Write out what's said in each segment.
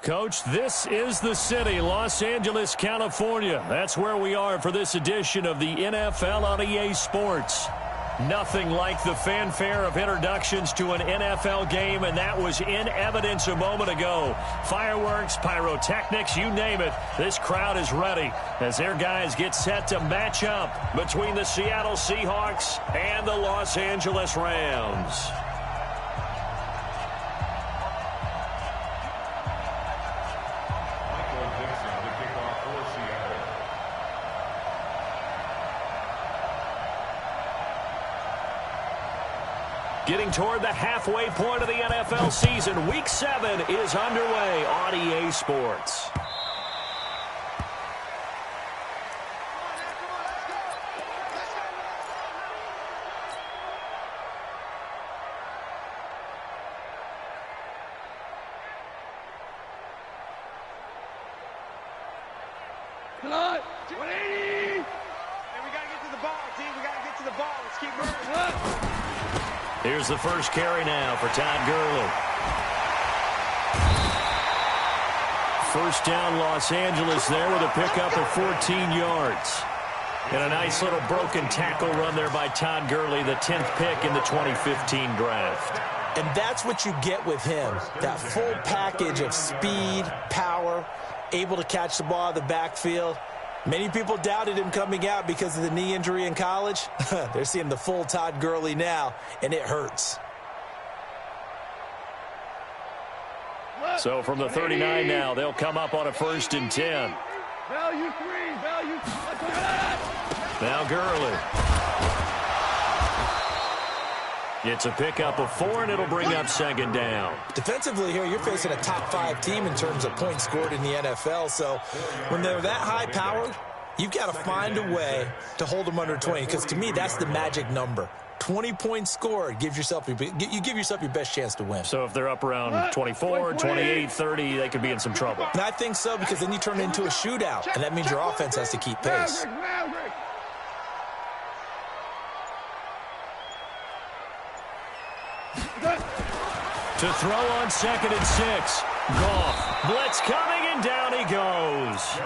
Coach, this is the city, Los Angeles, California. That's where we are for this edition of the NFL on EA Sports. Nothing like the fanfare of introductions to an NFL game, and that was in evidence a moment ago. Fireworks, pyrotechnics, you name it. This crowd is ready as their guys get set to match up between the Seattle Seahawks and the Los Angeles Rams. Getting toward the halfway point of the NFL season, Week 7 is underway on EA Sports. Come on, 180! And we got to get to the ball, team. We got to get to the ball. Let's keep moving. Here's the first carry now for Todd Gurley. First down, Los Angeles there with a pickup of 14 yards. And a nice little broken tackle run there by Todd Gurley, the 10th pick in the 2015 draft. And that's what you get with him, that full package of speed, power, able to catch the ball out of the backfield. Many people doubted him coming out because of the knee injury in college. They're seeing the full Todd Gurley now, and it hurts. So from the 39 now, they'll come up on a 1st and 10. Value 3, value 3. Now Gurley. It's a pickup of 4, and it'll bring up 2nd down. Defensively here, you're facing a top-5 team in terms of points scored in the NFL. So when they're that high-powered, you've got to find a way to hold them under 20. Because to me, that's the magic number. 20 points scored gives yourself you give yourself your best chance to win. So if they're up around 24, 28, 30, they could be in some trouble. And I think so, because then you turn it into a shootout, and that means your offense has to keep pace. To throw on 2nd and 6. Goff. Blitz coming, and down he goes.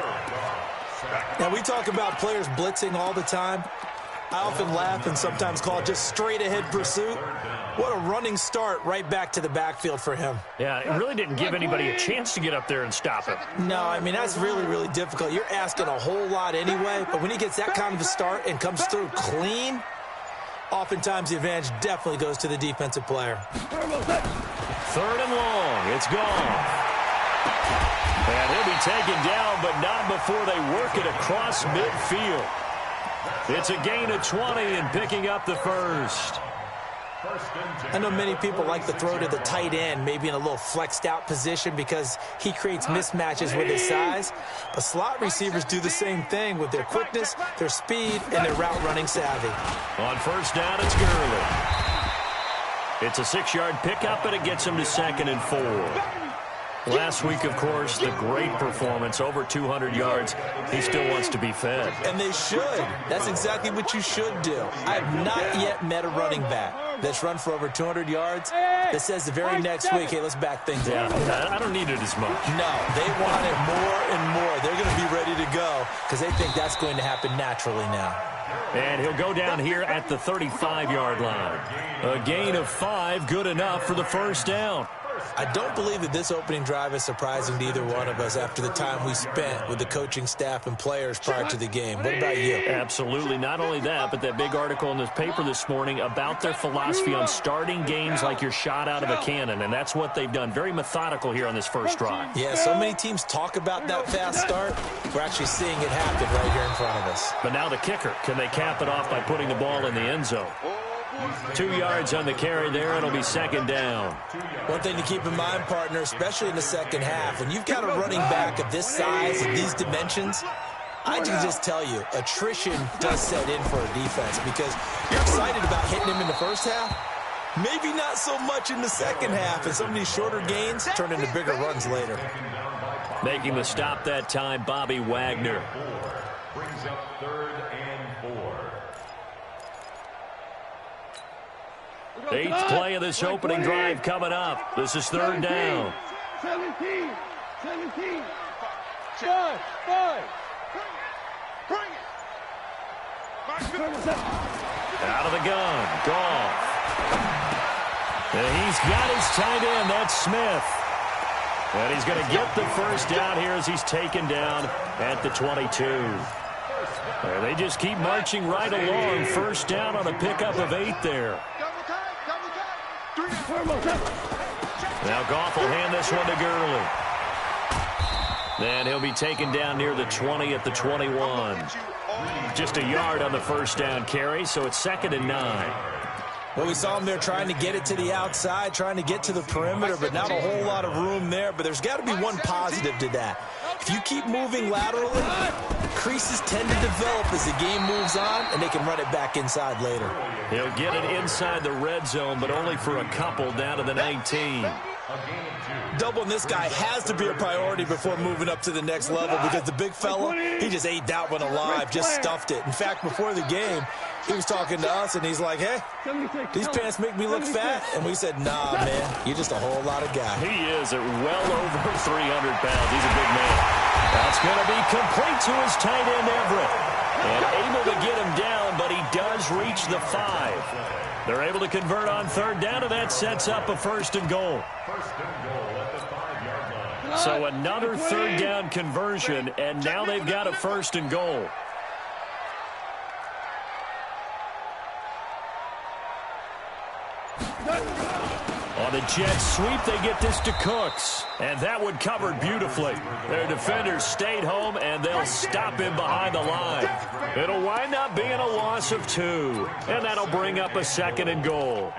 Now, we talk about players blitzing all the time. I often laugh and sometimes call it just straight-ahead pursuit. What a running start right back to the backfield for him. Yeah, it really didn't give anybody a chance to get up there and stop him. No, I mean, that's really, really difficult. You're asking a whole lot anyway, but when he gets that kind of a start and comes through clean, oftentimes the advantage definitely goes to the defensive player. 3rd and long. It's gone. And he'll be taken down, but not before they work it across midfield. It's a gain of 20 and picking up the 1st. I know many people like to throw to the tight end, maybe in a little flexed out position because he creates mismatches with his size. But slot receivers do the same thing with their quickness, their speed, and their route running savvy. On 1st down, it's Gurley. It's a 6-yard pickup, and it gets him to 2nd and 4. Last week, of course, the great performance, over 200 yards. He still wants to be fed. And they should. That's exactly what you should do. I have not yet met a running back that's run for over 200 yards that says the very next week, hey, let's back things up. Yeah, I don't need it as much. No, they want it more and more. They're going to be ready to go because they think that's going to happen naturally now. And he'll go down here at the 35-yard line. A gain of 5, good enough for the 1st down. I don't believe that this opening drive is surprising to either one of us after the time we spent with the coaching staff and players prior to the game. What about you? Absolutely. Not only that, but that big article in this paper this morning about their philosophy on starting games like you're shot out of a cannon, and that's what they've done. Very methodical here on this first drive. Yeah, so many teams talk about that fast start. We're actually seeing it happen right here in front of us. But now the kicker. Can they cap it off by putting the ball in the end zone? 2 yards on the carry there. It'll be 2nd down. One thing to keep in mind, partner, especially in the second half, when you've got a running back of this size and these dimensions, I can just tell you, attrition does set in for a defense because you're excited about hitting him in the first half. Maybe not so much in the second half, and some of these shorter gains turn into bigger runs later. Making the stop that time, Bobby Wagner. Brings up 3rd and 4. Eighth play of this opening drive coming up. This is 3rd down. 17. 5. Bring it. Out of the gun, Goff. And he's got his tight end, that's Smith. And he's going to get the first down here as he's taken down at the 22. And they just keep marching right along. First down on a pickup of 8 there. Now Goff will hand this one to Gurley. Then he'll be taken down near the 20 at the 21. Just a yard on the first down carry, so it's 2nd and 9. Well, we saw him there trying to get it to the outside, trying to get to the perimeter, but not a whole lot of room there. But there's got to be one positive to that. If you keep moving laterally, creases tend to develop as the game moves on, and they can run it back inside later. He'll get it inside the red zone, but only for a couple down to the 19. Doubling this guy has to be a priority before moving up to the next level because the big fella, he just ate that one alive, just stuffed it. In fact, before the game, he was talking to us, and he's like, hey, these pants make me look fat. And we said, nah, man, you're just a whole lot of guy. He is at well over 300 pounds. He's a big man. That's going to be complete to his tight end, Everett. And able to get him down, but he does reach the 5. They're able to convert on 3rd down, and that sets up a 1st and goal. So another 3rd down conversion, and now they've got a 1st and goal. On the jet sweep, they get this to Cooks. And that one covered beautifully. Their defenders stayed home, and they'll stop him behind the line. It'll wind up being a loss of 2. And that'll bring up a 2nd and goal.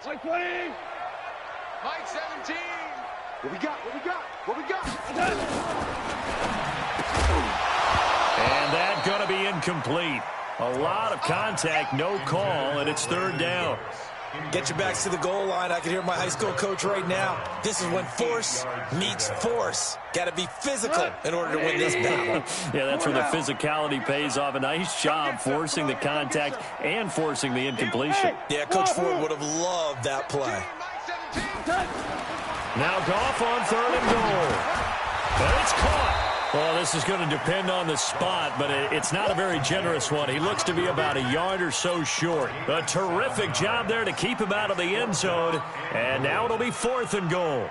Mike 20. Mike 17. What we got? And that's going to be incomplete. A lot of contact, no call, and it's 3rd down. Get your backs to the goal line. I can hear my high school coach right now. This is when force meets force. Got to be physical in order to win this battle. Yeah, that's where the physicality pays off. A nice job forcing the contact and forcing the incompletion. Yeah, Coach Ford would have loved that play. Now Goff on 3rd and goal. And it's caught. Well, this is going to depend on the spot, but it's not a very generous one. He looks to be about a yard or so short. A terrific job there to keep him out of the end zone. And now it'll be 4th and goal.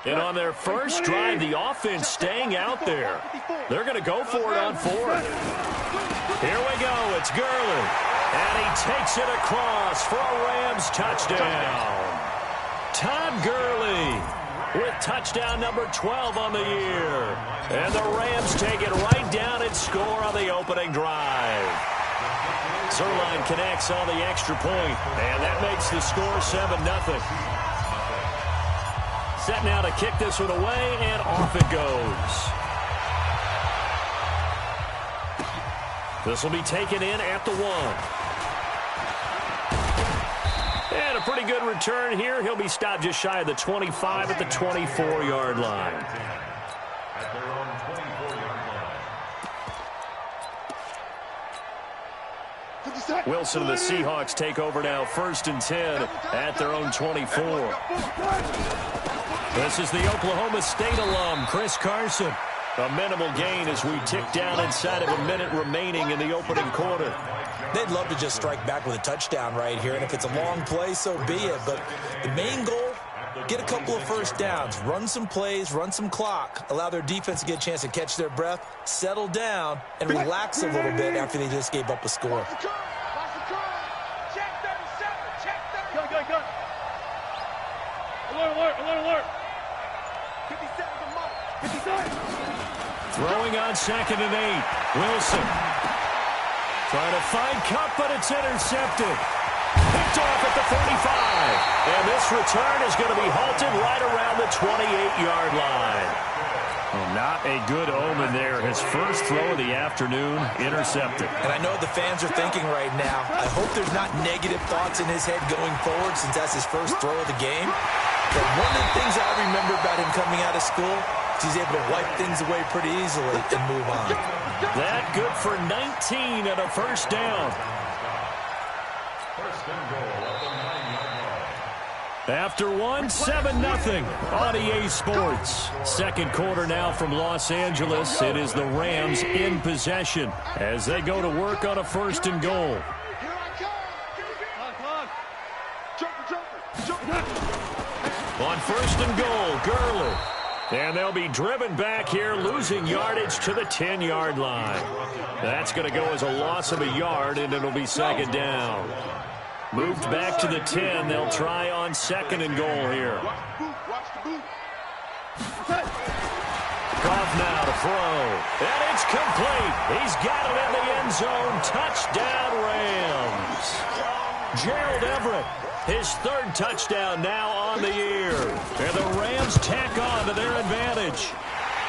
And on their first drive, the offense staying out there. They're going to go for it on 4th. Here we go. It's Gurley. And he takes it across for a Rams touchdown. Todd Gurley with touchdown number 12 on the year. And the Rams take it right down and score on the opening drive. Zerline connects on the extra point, and that makes the score 7-0. Set now to kick this one away, and off it goes. This will be taken in at the 1. And a pretty good return here. He'll be stopped just shy of the 25 at the 24-yard line. At their own 24-yard line. Wilson and the Seahawks take over now, 1st and 10 at their own 24. This is the Oklahoma State alum, Chris Carson. A minimal gain as we tick down inside of a minute remaining in the opening quarter. They'd love to just strike back with a touchdown right here, and if it's a long play, so be it. But the main goal, get a couple of first downs, run some plays, run some clock, allow their defense to get a chance to catch their breath, settle down, and relax a little bit after they just gave up a score. Check 37. Check 37. Go. Alert. 57 to Mike. 57. Throwing on 2nd and 8. Wilson trying to find Cup, but it's intercepted. Picked off at the 45. And this return is going to be halted right around the 28-yard line. Well, not a good omen there. His first throw of the afternoon intercepted. And I know the fans are thinking right now, I hope there's not negative thoughts in his head going forward since that's his first throw of the game. But one of the things I remember about him coming out of school is he's able to wipe things away pretty easily and move on. That good for 19 and a first down. First and goal at the 9-yard line. After one, 7-0 on EA Sports. Second quarter now from Los Angeles. It is the Rams in possession as they go to work on a first and goal. On first and goal, Gurley. And they'll be driven back here, losing yardage to the 10-yard line. That's going to go as a loss of a yard, and it'll be second down. Moved back to the 10. They'll try on second and goal here. Goff now to throw. And it's complete. He's got it in the end zone. Touchdown, Rams. Gerald Everett, his third touchdown now on the year. And the Rams tack on to their advantage.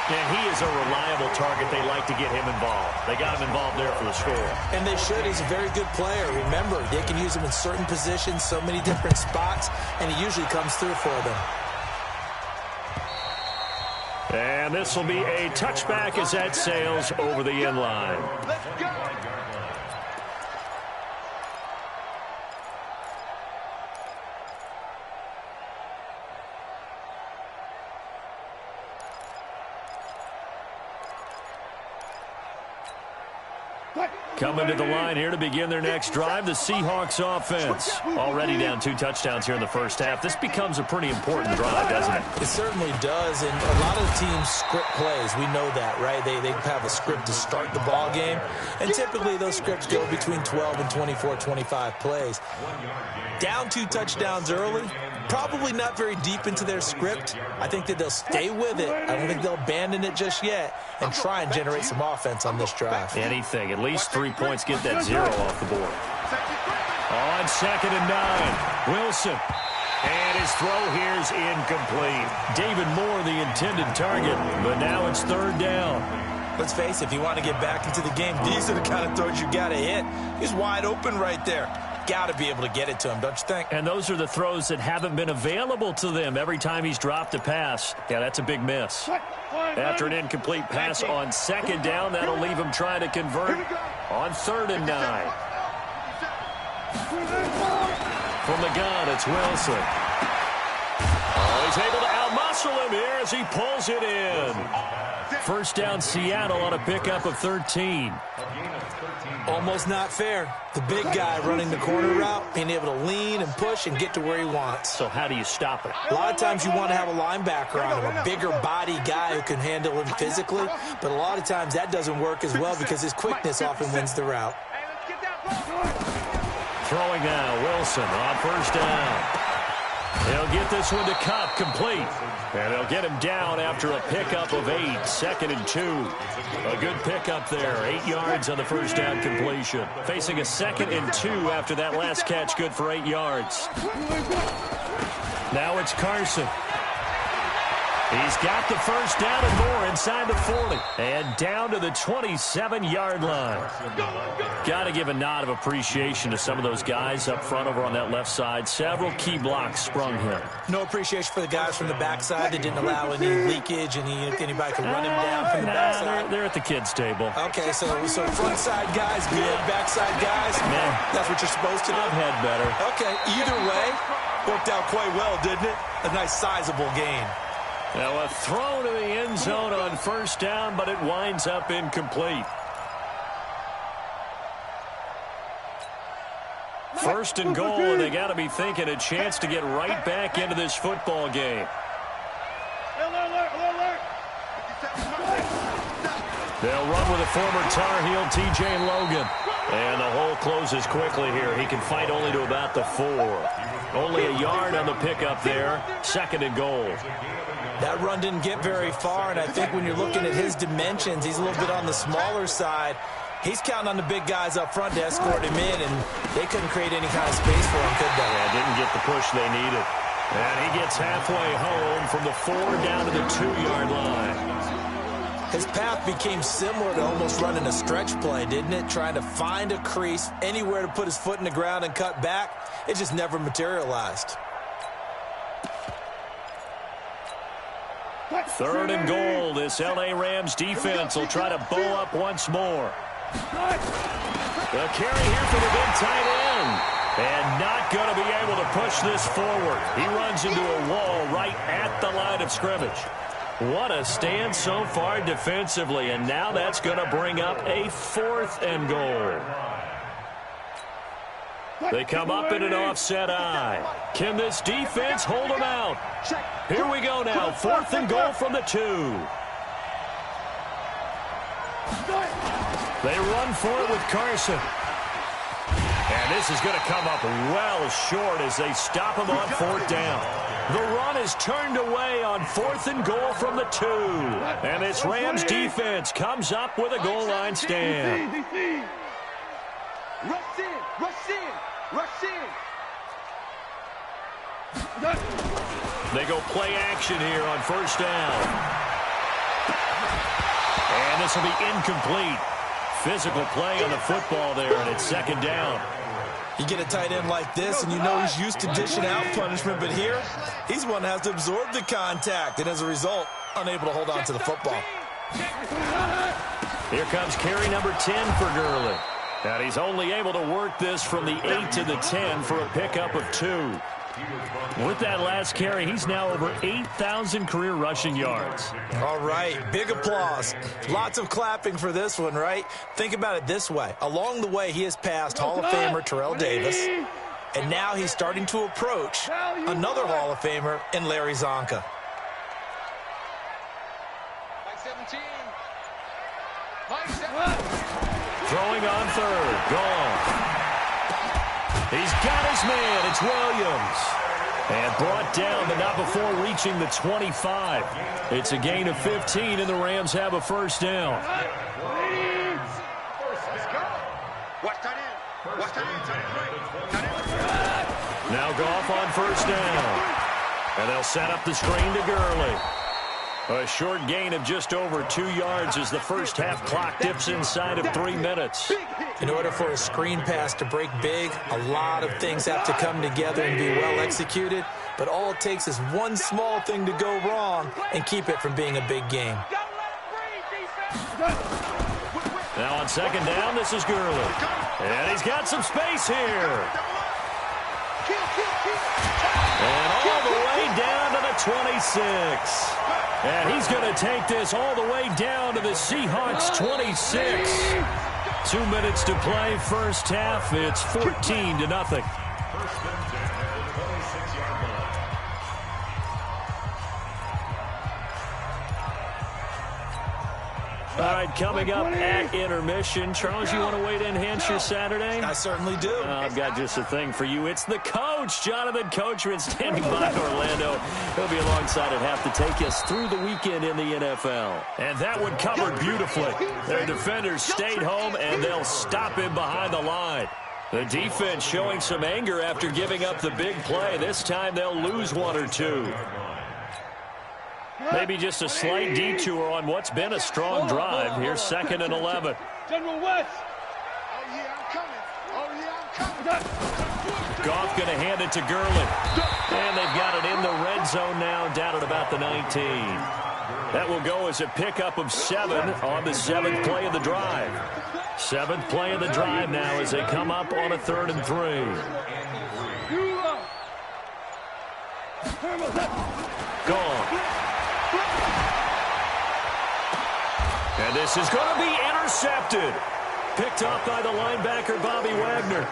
And he is a reliable target. They like to get him involved. They got him involved there for the score. And they should. He's a very good player. Remember, they can use him in certain positions, so many different spots, and he usually comes through for them. And this will be a touchback as that sails over the end line. Let's go. Coming to the line here to begin their next drive, the Seahawks offense. Already down 2 touchdowns here in the first half. This becomes a pretty important drive, doesn't it? It certainly does, and a lot of the teams script plays. We know that, right? They have a script to start the ball game, and typically those scripts go between 12 and 24, 25 plays. Down 2 touchdowns early, probably not very deep into their script. I think that they'll stay with it. I don't think they'll abandon it just yet and try and generate some offense on this drive. Anything. At least 3 points, get that 0 off the board. On second and 9, Wilson. And his throw here is incomplete. David Moore, the intended target, but now it's third down. Let's face it, if you want to get back into the game, these are the kind of throws you got to hit. He's wide open right there. Got to be able to get it to him, don't you think? And those are the throws that haven't been available to them every time he's dropped a pass. Yeah, that's a big miss. After an incomplete pass on second down, that'll leave him trying to convert on third and 9. From the gun, it's Wilson. Oh, he's able to outmuscle him here as he pulls it in. First down, Seattle on a pickup of 13. Almost not fair. The big guy running the corner route, being able to lean and push and get to where he wants. So how do you stop it? A lot of times you want to have a linebacker on him, a bigger body guy who can handle him physically, but a lot of times that doesn't work as well because his quickness often wins the route. Throwing now, Wilson on first down. They'll get this one to Cup, complete. And they'll get him down after a pickup of 8, second and 2. A good pickup there, 8 yards on the first down completion. Facing a second and 2 after that last catch, good for 8 yards. Now it's Carson. He's got the first down and more inside the 40. And down to the 27-yard line. Got to give a nod of appreciation to some of those guys up front over on that left side. Several key blocks sprung him. No appreciation for the guys from the backside that didn't allow any leakage and anybody could run him down from the backside. They're at the kids' table. Okay, so front side guys good, backside guys, that's what you're supposed to do? I've had better. Okay, either way, worked out quite well, didn't it? A nice sizable gain. Now a throw to the end zone on first down, but it winds up incomplete. First and goal, and they got to be thinking a chance to get right back into this football game. They'll run with a former Tar Heel, T.J. Logan. And the hole closes quickly here. He can fight only to about the 4. Only a yard on the pickup there. Second and goal. That run didn't get very far, and I think when you're looking at his dimensions, he's a little bit on the smaller side. He's counting on the big guys up front to escort him in, and they couldn't create any kind of space for him, could they? Yeah, didn't get the push they needed. And he gets halfway home from the 4 down to the 2-yard line. His path became similar to almost running a stretch play, didn't it? Trying to find a crease, anywhere to put his foot in the ground and cut back. It just never materialized. 3rd and goal. This L.A. Rams defense will try to bow up once more. The carry here for the big tight end. And not going to be able to push this forward. He runs into a wall right at the line of scrimmage. What a stand so far defensively, and now that's going to bring up a 4th and goal. They come up in an offset eye. Can this defense hold them out? Here we go now, 4th and goal from the 2. They run for it with Carson. And this is going to come up well short as they stop him on 4th down. The run is turned away on 4th and goal from the 2. And this Rams defense comes up with a goal line stand. Rush in, rush in, rush in. They go play action here on 1st down. And this will be incomplete. Physical play on the football there, and it's 2nd down. You get a tight end like this, and you know he's used to dishing out punishment, but here, he's one that has to absorb the contact, and as a result, unable to hold on to the football. Here comes carry number 10 for Gurley. And he's only able to work this from the 8 to the 10 for a pickup of 2. With that last carry, he's now over 8,000 career rushing yards. All right, big applause. Lots of clapping for this one, right? Think about it this way. Along the way, he has passed Hall of Famer Terrell Davis, and now he's starting to approach another Hall of Famer in Larry Zonka. Mike 17. Mike 17. Throwing on 3rd, gone. He's got his man. It's Williams. And brought down, but not before reaching the 25. It's a gain of 15, and the Rams have a 1st down. Watch tight end. Watch tight end. Now Goff on 1st down. And they'll set up the screen to Gurley. A short gain of just over 2 yards as the first half clock dips inside of 3 minutes. In order for a screen pass to break big, a lot of things have to come together and be well executed. But all it takes is one small thing to go wrong and keep it from being a big game. Now on 2nd down, this is Gurley. And he's got some space here. And all the way down to the 26. And he's going to take this all the way down to the Seahawks 26. 2 minutes to play, first half. It's 14-0. All right, coming up at intermission. Charles, you want to wait to enhance your Saturday? I certainly do. I've got just a thing for you. It's the coach, Jonathan Coachman, standing by in Orlando. He'll be alongside at half to take us through the weekend in the NFL. And that one covered beautifully. Their defenders stayed home, and they'll stop him behind the line. The defense showing some anger after giving up the big play. This time they'll lose 1 or 2. Maybe just a slight detour on what's been a strong drive. Here's 2nd and 11. General West. Oh, yeah, I'm coming. Oh, yeah, I'm coming. Goff going to hand it to Gurley. And they've got it in the red zone now, down at about the 19. That will go as a pickup of 7 on the 7th play of the drive. 7th play of the drive now as they come up on a 3rd and 3. Gone. And this is going to be intercepted. Picked off by the linebacker, Bobby Wagner.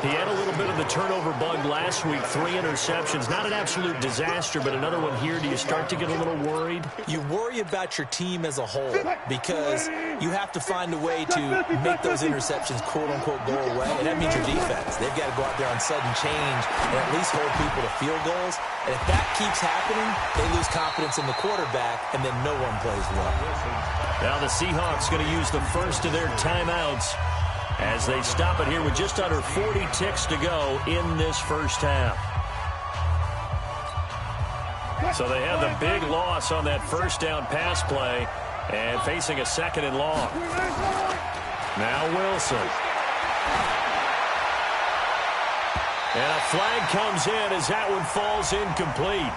He had a little bit of the turnover bug last week. 3 interceptions. Not an absolute disaster, but another one here. Do you start to get a little worried? You worry about your team as a whole because you have to find a way to make those interceptions, quote-unquote, go away. And that means your defense. They've got to go out there on sudden change and at least hold people to field goals. And if that keeps happening, they lose confidence in the quarterback, and then no one plays well. Now the Seahawks going to use the first of their timeouts as they stop it here with just under 40 ticks to go in this first half. So they have the big loss on that first down pass play. And facing a 2nd and long. Now Wilson. And a flag comes in as that one falls incomplete.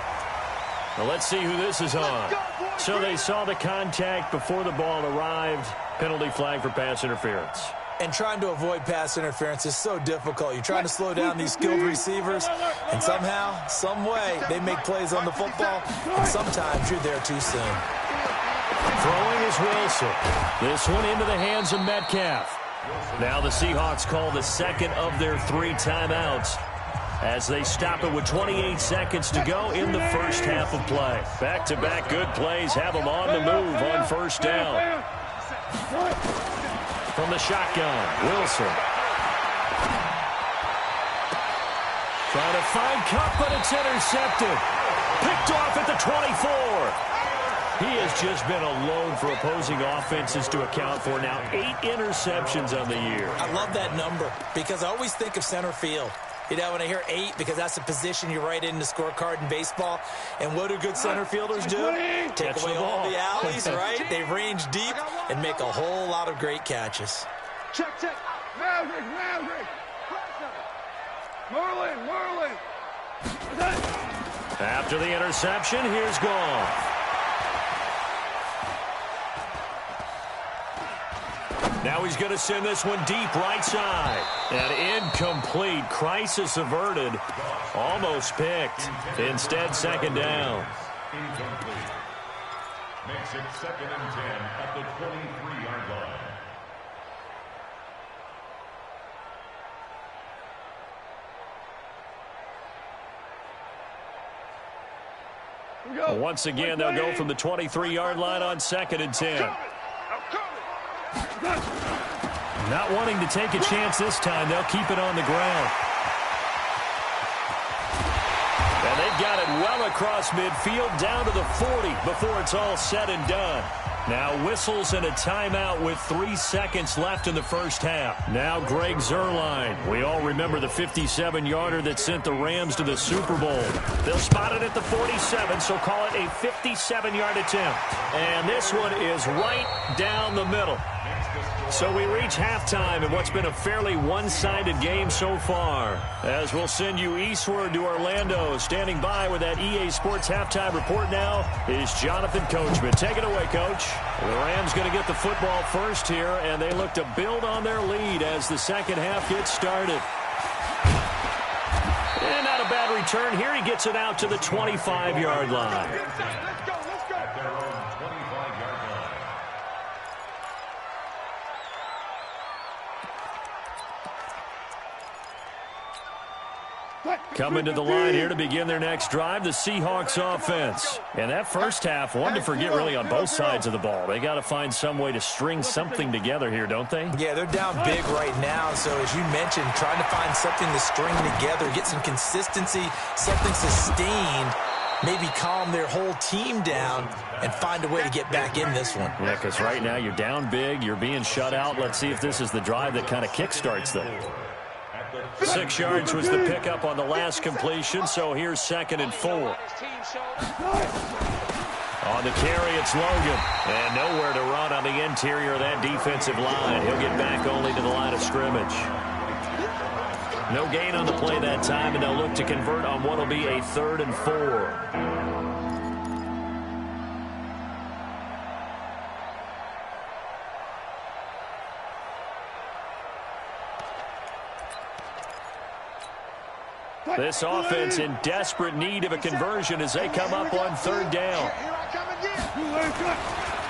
Well, let's see who this is on. So they saw the contact before the ball arrived. Penalty flag for pass interference. And trying to avoid pass interference is so difficult. You're trying to slow down these skilled receivers, and somehow, some way, they make plays on the football, and sometimes you're there too soon. Throwing is Wilson. This one into the hands of Metcalf. Now the Seahawks call the 2nd of their 3 timeouts as they stop it with 28 seconds to go in the first half of play. Back-to-back good plays have them on the move on 1st down. From the shotgun, Wilson. Trying to find Cup, but it's intercepted. Picked off at the 24. He has just been alone for opposing offenses to account for now 8 interceptions on the year. I love that number because I always think of center field. You know, when I hear 8, because that's the position you write in the scorecard in baseball. And what do good center fielders do? Take away all the alleys, right? They range deep and make a whole lot of great catches. Check. Maverick. Merlin. After the interception, here's Goff. Now he's going to send this one deep right side. And incomplete. Crisis averted. Almost picked. Instead, 2nd down. Incomplete. Makes it 2nd and 10 at the 23-yard line. Once again, they'll go from the 23-yard line on 2nd and 10. Not wanting to take a chance this time, they'll keep it on the ground. And they've got it well across midfield, down to the 40 before it's all said and done. Now whistles and a timeout with 3 seconds left in the first half. Now Greg Zuerlein. We all remember the 57-yarder that sent the Rams to the Super Bowl. They'll spot it at the 47, so call it a 57-yard attempt. And this one is right down the middle. So we reach halftime in what's been a fairly one-sided game so far. As we'll send you eastward to Orlando. Standing by with that EA Sports halftime report now is Jonathan Coachman. Take it away, Coach. The Rams going to get the football first here, and they look to build on their lead as the second half gets started. And not a bad return here. He gets it out to the 25-yard line. Let's go. At their own 25-yard line. Coming to the line here to begin their next drive, the Seahawks offense. And that first half, one to forget really on both sides of the ball. They got to find some way to string something together here, don't they? Yeah, they're down big right now. So as you mentioned, trying to find something to string together, get some consistency, something sustained, maybe calm their whole team down and find a way to get back in this one. Yeah, because right now you're down big, you're being shut out. Let's see if this is the drive that kind of kickstarts them. 6 yards was the pickup on the last completion, so here's 2nd and 4. On the carry, it's Logan. And nowhere to run on the interior of that defensive line. He'll get back only to the line of scrimmage. No gain on the play that time, and they'll look to convert on what will be a 3rd and 4. This offense in desperate need of a conversion as they come up on 3rd down.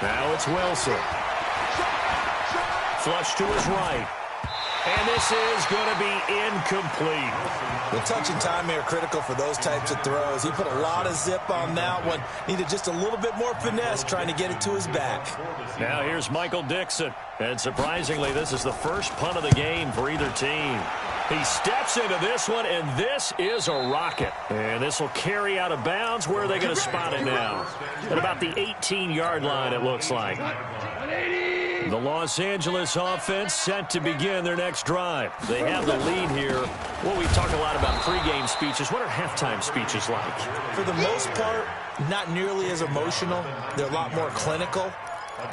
Now it's Wilson. Flush to his right. And this is going to be incomplete. The touch and time here critical for those types of throws. He put a lot of zip on that one. Needed just a little bit more finesse trying to get it to his back. Now here's Michael Dixon. And surprisingly, this is the first punt of the game for either team. He steps into this one, and this is a rocket. And this will carry out of bounds. Where are they going to spot it now? At about the 18-yard line, it looks like. The Los Angeles offense set to begin their next drive. They have the lead here. Well, we talk a lot about pregame speeches. What are halftime speeches like? For the most part, not nearly as emotional. They're a lot more clinical.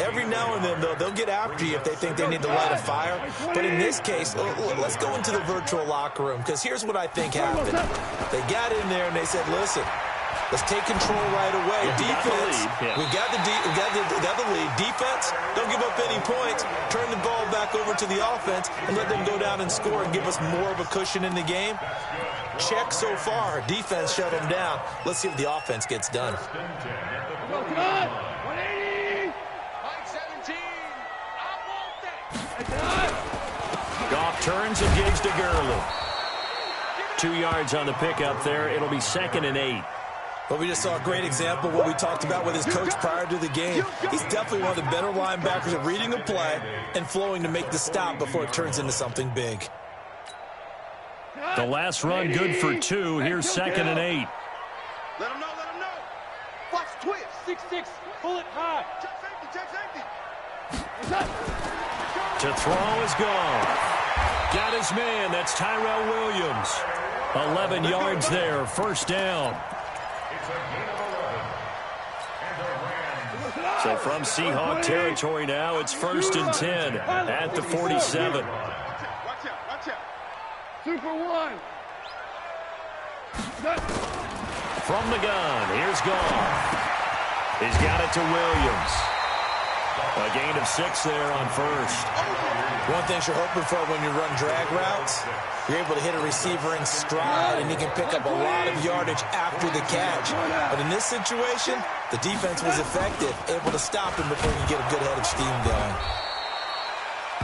Every now and then, though, they'll get after you if they think they need to light a fire. But in this case, let's go into the virtual locker room, because here's what I think happened. They got in there and they said, listen, let's take control right away. Defense, we've got the lead. Defense, don't give up any points. Turn the ball back over to the offense and let them go down and score and give us more of a cushion in the game. Check so far. Defense shut them down. Let's see if the offense gets done. Come on. 180. 17. I want that. Goff turns and gives to Gurley. 2 yards on the pickup there. It'll be 2nd and 8. But we just saw a great example of what we talked about with his coach prior to the game. He's definitely one of the better linebackers at reading a play and flowing to make the stop before it turns into something big. The last run good for 2. Here's 2nd and 8. Let him know. Watch twist. 6-6. Pull it high. Check safety. To throw is gone. Got his man. That's Tyrell Williams. 11 yards there. First down. So from Seahawk territory now, it's 1st and 10 at the 47. Watch out. Super one. From the gun, here's Goff. He's got it to Williams. A gain of 6 there on first. One thing you're hoping for when you run drag routes, you're able to hit a receiver in stride, and he can pick up a lot of yardage after the catch. But in this situation, the defense was effective, able to stop him before you get a good head of steam going.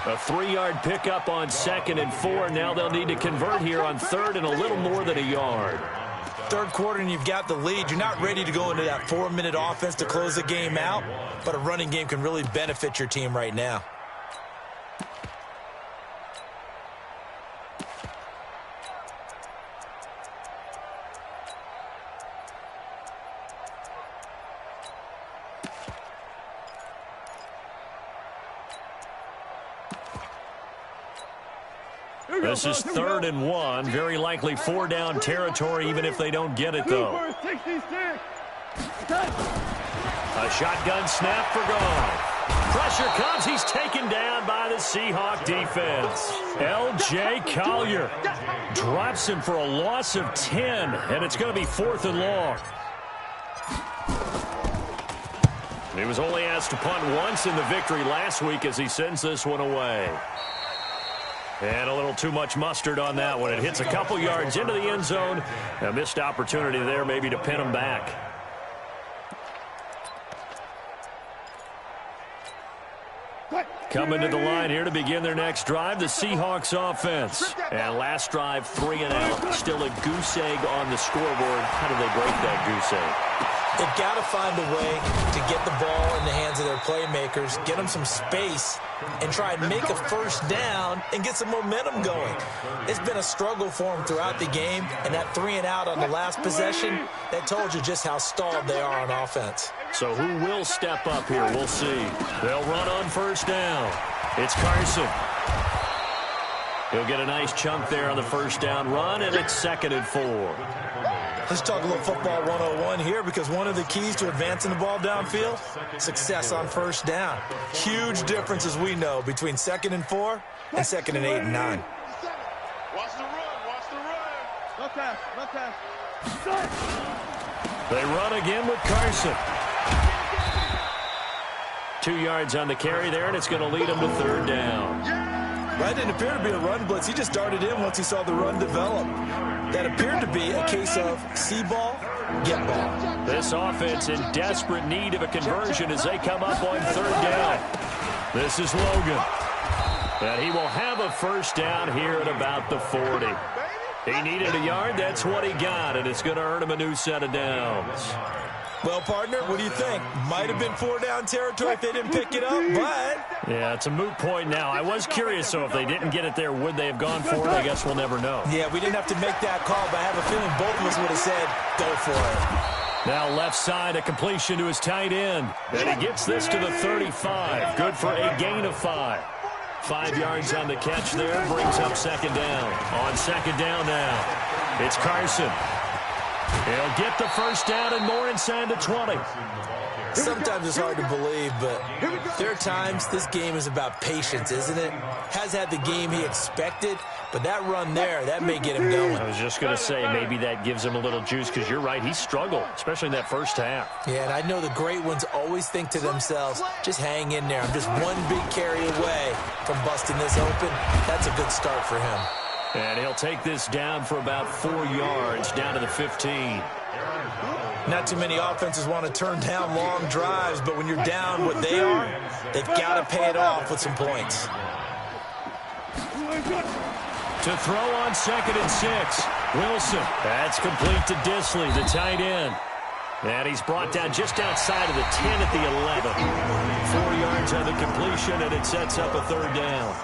A 3-yard pickup on 2nd and 4. Now they'll need to convert here on 3rd and a little more than a yard. Third quarter and you've got the lead. You're not ready to go into that 4-minute offense to close the game out, but a running game can really benefit your team right now. This is 3rd and 1. Very likely 4-down territory, even if they don't get it, though. A shotgun snap for Goff. Pressure comes. He's taken down by the Seahawk defense. L.J. Collier drops him for a loss of 10, and it's going to be 4th and long. He was only asked to punt once in the victory last week as he sends this one away. And a little too much mustard on that one. It hits a couple yards into the end zone. A missed opportunity there maybe to pin him back. Coming to the line here to begin their next drive, the Seahawks offense. And last drive, 3 and out. Still a goose egg on the scoreboard. How do they break that goose egg? They've got to find a way to get the ball in the hands of their playmakers, get them some space, and try and make a first down and get some momentum going. It's been a struggle for them throughout the game, and that 3 and out on the last possession, that told you just how stalled they are on offense. So who will step up here? We'll see. They'll run on first down. It's Carson. He'll get a nice chunk there on the first down run, and it's 2nd and 4. Let's talk a little football 101 here, because one of the keys to advancing the ball downfield, success on first down. Huge difference, as we know, between 2nd and 4 and 2nd and 8 and 9. Watch the run. No pass. They run again with Carson. 2 yards on the carry there, and it's going to lead them to 3rd down. That didn't appear to be a run blitz. He just darted in once he saw the run develop. That appeared to be a case of see ball, get ball. This offense in desperate need of a conversion as they come up on 3rd down. This is Logan. And he will have a first down here at about the 40. He needed a yard. That's what he got, and it's going to earn him a new set of downs. Well, partner, what do you think? Might have been 4-down territory if they didn't pick it up, but... Yeah, it's a moot point now. I was curious, so if they didn't get it there, would they have gone for it? I guess we'll never know. Yeah, we didn't have to make that call, but I have a feeling both of us would have said, go for it. Now left side, a completion to his tight end. And he gets this to the 35. Good for a gain of 5. 5 yards on the catch there, brings up 2nd down. On 2nd down now, it's Carson. He'll get the first down and more inside the 20. Sometimes it's hard to believe, but there are times this game is about patience, isn't it? Has had the game he expected, but that run there, that may get him going. I was just going to say, maybe that gives him a little juice, because you're right, he struggled, especially in that first half. Yeah, and I know the great ones always think to themselves, just hang in there. I'm just one big carry away from busting this open. That's a good start for him. And he'll take this down for about 4 yards, down to the 15. Not too many offenses want to turn down long drives, but when you're down what they are, they've got to pay it off with some points. To throw on 2nd and 6. Wilson. That's complete to Disley, the tight end. And he's brought down just outside of the 10 at the 11. 4 yards on the completion, and it sets up a 3rd down.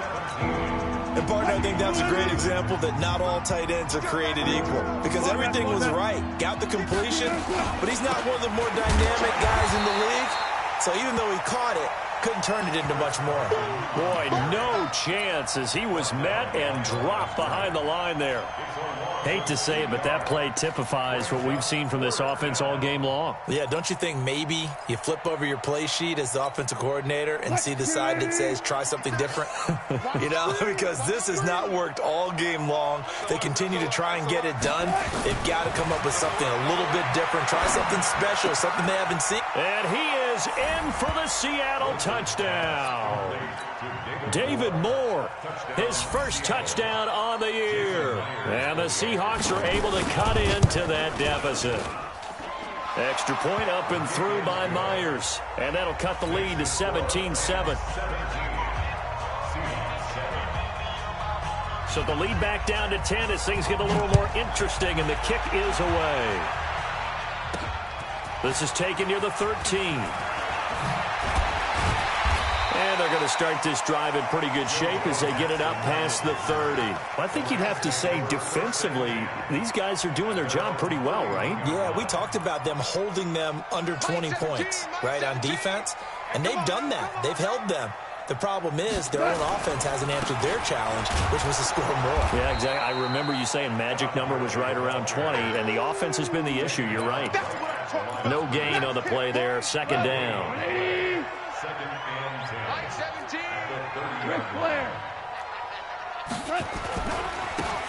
And, partner, I think that's a great example that not all tight ends are created equal, because everything was right. Got the completion, but he's not one of the more dynamic guys in the league. So even though he caught it, couldn't turn it into much more. Boy, no chance as he was met and dropped behind the line there. Hate to say it, but that play typifies what we've seen from this offense all game long. Yeah, don't you think maybe you flip over your play sheet as the offensive coordinator and see the side that says try something different? You know, because this has not worked all game long. They continue to try and get it done. They've got to come up with something a little bit different. Try something special, something they haven't seen. And he is in for the Seattle touchdown. David Moore, his first touchdown on the year. And the Seahawks are able to cut into that deficit. Extra point up and through by Myers. And that'll cut the lead to 17-7. So the lead back down to 10 as things get a little more interesting, and the kick is away. This is taken near the 13. And they're going to start this drive in pretty good shape as they get it up past the 30. I think you'd have to say defensively, these guys are doing their job pretty well, right? Yeah, we talked about them holding them under 20 points, right, on defense. And they've done that. They've held them. The problem is their own offense hasn't answered their challenge, which was to score more. Yeah, exactly. I remember you saying magic number was right around 20, and the offense has been the issue. You're right. No gain on the play there. 2nd down.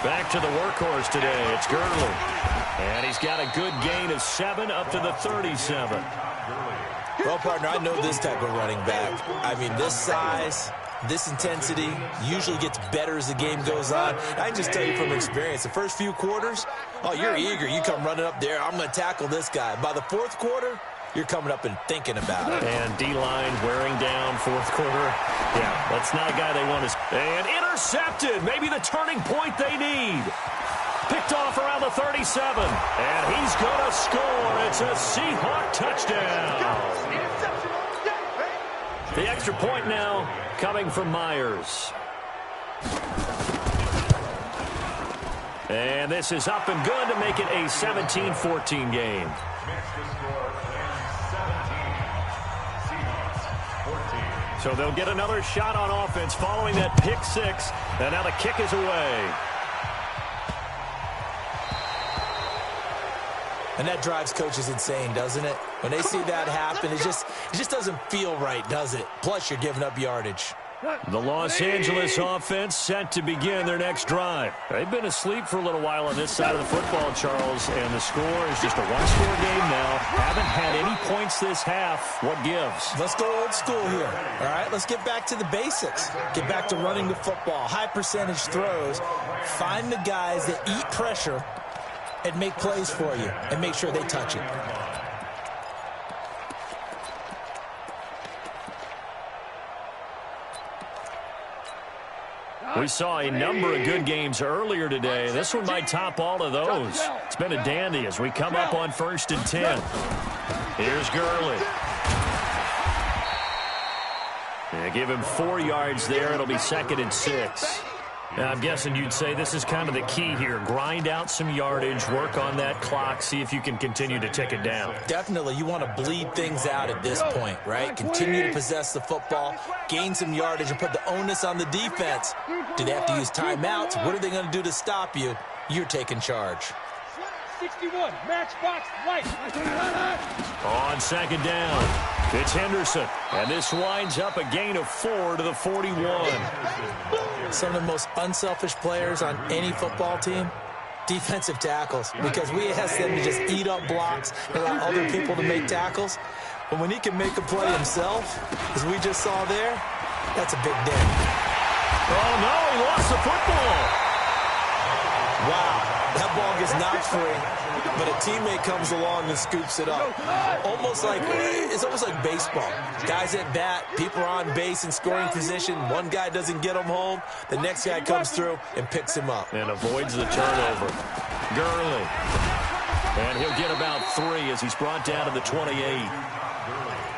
Back to the workhorse today. It's Gurley. And he's got a good gain of 7 up to the 37. Well, partner, I know this type of running back. I mean, this size, this intensity usually gets better as the game goes on. I can just tell you from experience, the first few quarters, oh, you're eager. You come running up there, I'm going to tackle this guy. By the 4th quarter, you're coming up and thinking about it. And D-line wearing down 4th quarter. Yeah, that's not a guy they want to... And intercepted. Maybe the turning point they need. Picked off around the 37. And he's going to score. It's a Seahawk touchdown. The extra point now coming from Myers. And this is up and good to make it a 17-14 game. So they'll get another shot on offense following that pick 6. And now the kick is away. And that drives coaches insane, doesn't it? When they see that happen, it just doesn't feel right, does it? Plus, you're giving up yardage. The Los Angeles offense set to begin their next drive. They've been asleep for a little while on this side of the football, Charles, and the score is just a one-score game now. Haven't had any points this half. What gives? Let's go old school here, all right? Let's get back to the basics. Get back to running the football, high percentage throws. Find the guys that eat pressure and make plays for you and make sure they touch it. We saw a number of good games earlier today. This one might top all of those. It's been a dandy as we come up on 1st and 10. Here's Gurley. And give him 4 yards there. It'll be 2nd and 6. Now, I'm guessing you'd say this is kind of the key here. Grind out some yardage, work on that clock, see if you can continue to tick it down. Definitely. You want to bleed things out at this point, right? Continue to possess the football, gain some yardage, and put the onus on the defense. Do they have to use timeouts? What are they going to do to stop you? You're taking charge. 61, Matchbox Light. On second down, it's Henderson. And this winds up a gain of 4 to the 41. Some of the most unselfish players on any football team, defensive tackles, because we ask them to just eat up blocks and allow other people to make tackles. But when he can make a play himself, as we just saw there, that's a big day. Oh, no, he lost the football. Wow, that ball gets knocked free, but a teammate comes along and scoops it up. It's almost like baseball. Guys at bat, people are on base in scoring position. One guy doesn't get him home. The next guy comes through and picks him up. And avoids the turnover. Gurley. And he'll get about 3 as he's brought down to the 28.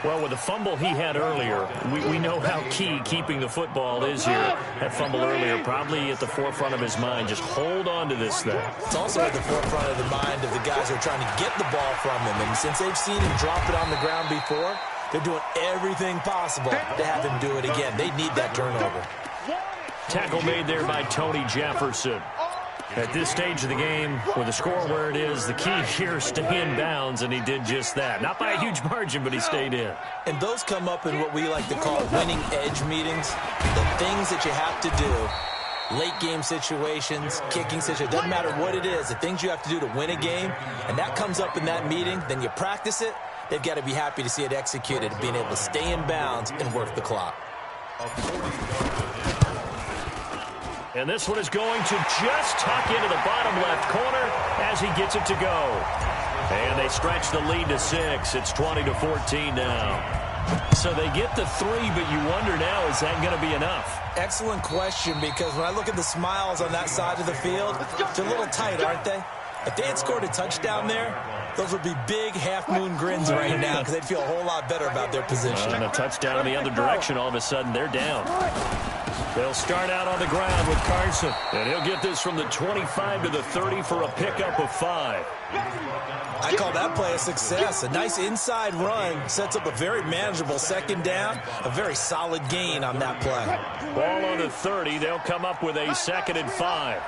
Well, with the fumble he had earlier, we know how key keeping the football is here. That fumble earlier probably at the forefront of his mind. Just hold on to this thing. It's also at the forefront of the mind of the guys who are trying to get the ball from him. And since they've seen him drop it on the ground before, they're doing everything possible to have him do it again. They need that turnover. Tackle made there by Tony Jefferson. At this stage of the game, with the score where it is, the key here is stay in bounds, and he did just that. Not by a huge margin, but he stayed in. And those come up in what we like to call winning edge meetings. The things that you have to do, late game situations, kicking situations, doesn't matter what it is, the things you have to do to win a game, and that comes up in that meeting, then you practice it, they've got to be happy to see it executed, being able to stay in bounds and work the clock. And this one is going to just tuck into the bottom left corner as he gets it to go. And they stretch the lead to 6. It's 20-14 now. So they get the 3, but you wonder now, is that going to be enough? Excellent question, because when I look at the smiles on that side of the field, they're a little tight, aren't they? If they had scored a touchdown there, those would be big half-moon grins right now because they'd feel a whole lot better about their position. And a touchdown in the other direction, all of a sudden they're down. They'll start out on the ground with Carson. And he'll get this from the 25 to the 30 for a pickup of 5. I call that play a success. A nice inside run sets up a very manageable second down. A very solid gain on that play. Ball on the 30. They'll come up with a 2nd and 5.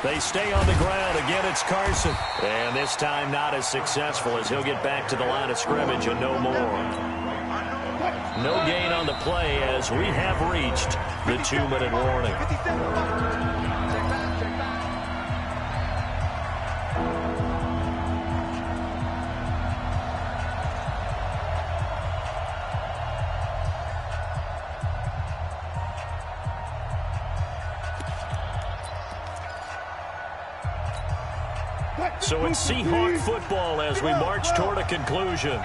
They stay on the ground. Again, it's Carson. And this time not as successful as he'll get back to the line of scrimmage and no more. No gain on the play as we have reached the 2-minute warning. So it's Seahawk football as we march toward a conclusion.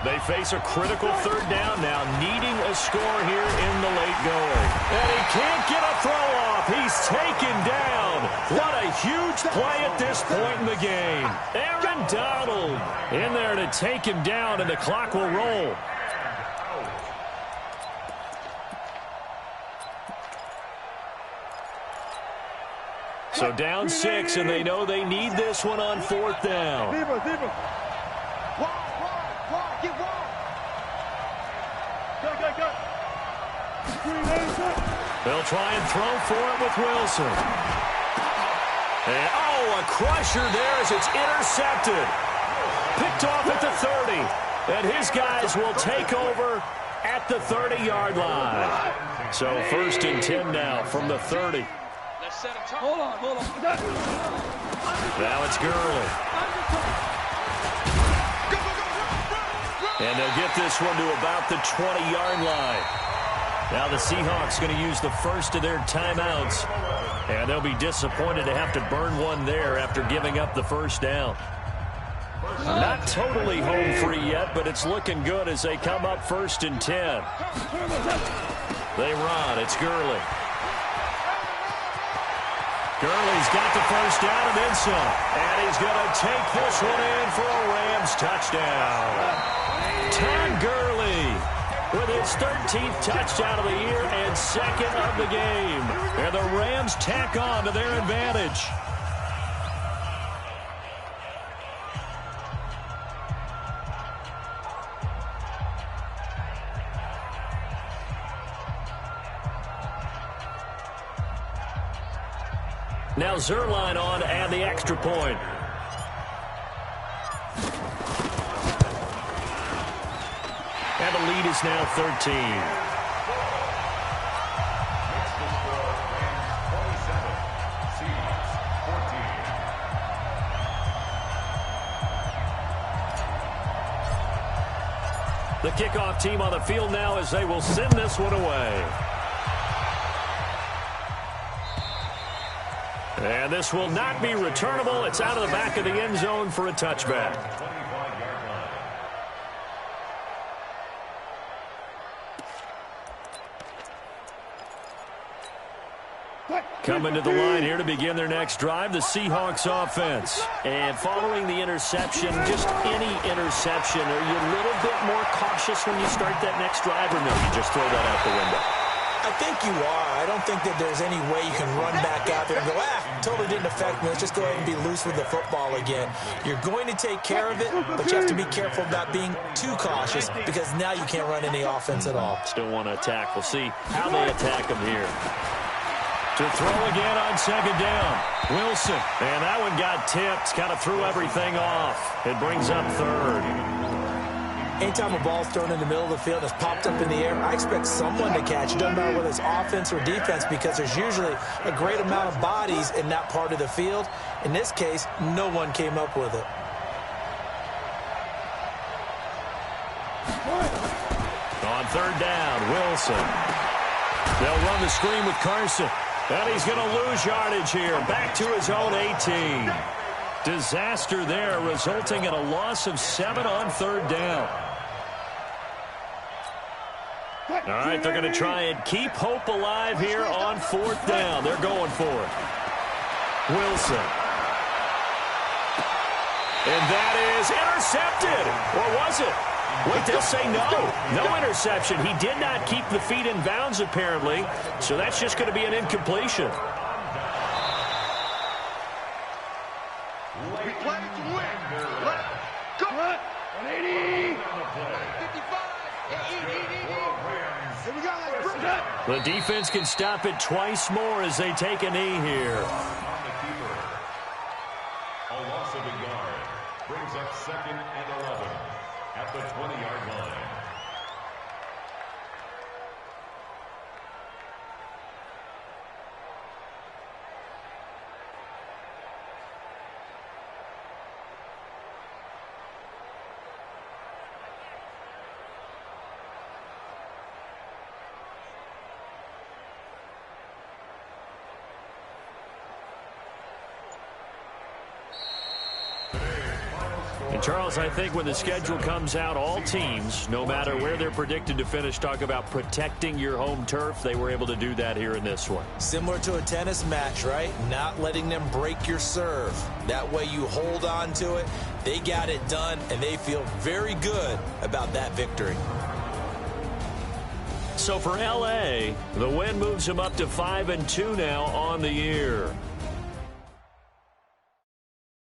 They face a critical 3rd down now, needing a score here in the late going. And he can't get a throw off. He's taken down. What a huge play at this point in the game. Aaron Donald in there to take him down, and the clock will roll. So down 6, and they know they need this one on 4th down. They'll try and throw for it with Wilson. And, a crusher there as it's intercepted. Picked off at the 30. And his guys will take over at the 30-yard line. So 1st and 10 now from the 30. Hold on. Now it's Gurley. And they'll get this one to about the 20-yard line. Now the Seahawks going to use the first of their timeouts. And they'll be disappointed to have to burn one there after giving up the 1st down. Not totally home free yet, but it's looking good as they come up 1st and 10. They run. It's Gurley. Gurley's got the 1st down and then some. And he's going to take this one in for a Rams touchdown. Todd Gurley with his 13th touchdown of the year and 2nd of the game. And the Rams tack on to their advantage. Now Zerline on to add the extra point. And the lead is now 13. The kickoff team on the field now as they will send this one away. And this will not be returnable. It's out of the back of the end zone for a touchback. Coming to the line here to begin their next drive, the Seahawks offense. And following the interception, just any interception, are you a little bit more cautious when you start that next drive, or no, you just throw that out the window? I think you are. I don't think that there's any way you can run back out there and go, totally didn't affect me. Let's just go ahead and be loose with the football again. You're going to take care of it, but you have to be careful about being too cautious because now you can't run any offense at all. Still want to attack. We'll see how they attack them here. To throw again on second down. Wilson. And that one got tipped. Kind of threw everything off. It brings up third. Anytime a ball's thrown in the middle of the field, it's popped up in the air, I expect someone to catch it. Doesn't matter whether it's offense or defense because there's usually a great amount of bodies in that part of the field. In this case, no one came up with it. On third down, Wilson. They'll run the screen with Carson. And he's going to lose yardage here. Back to his own 18. Disaster there, resulting in a loss of 7 on third down. All right, they're going to try and keep hope alive here on fourth down. They're going for it. Wilson. And that is intercepted. Or was it? Wait, they'll say no. No interception. He did not keep the feet in bounds, apparently. So that's just going to be an incompletion. We play to win. Let's go. 180. 55. Here we go. Let's bring it. The defense can stop it twice more as they take a knee here. A loss of a yard brings up 2nd and 11 at the 20-yard line. And Charles, I think when the schedule comes out, all teams, no matter where they're predicted to finish, talk about protecting your home turf. They were able to do that here in this one. Similar to a tennis match, right? Not letting them break your serve. That way you hold on to it. They got it done, and they feel very good about that victory. So for L.A., the win moves them up to 5-2 now on the year.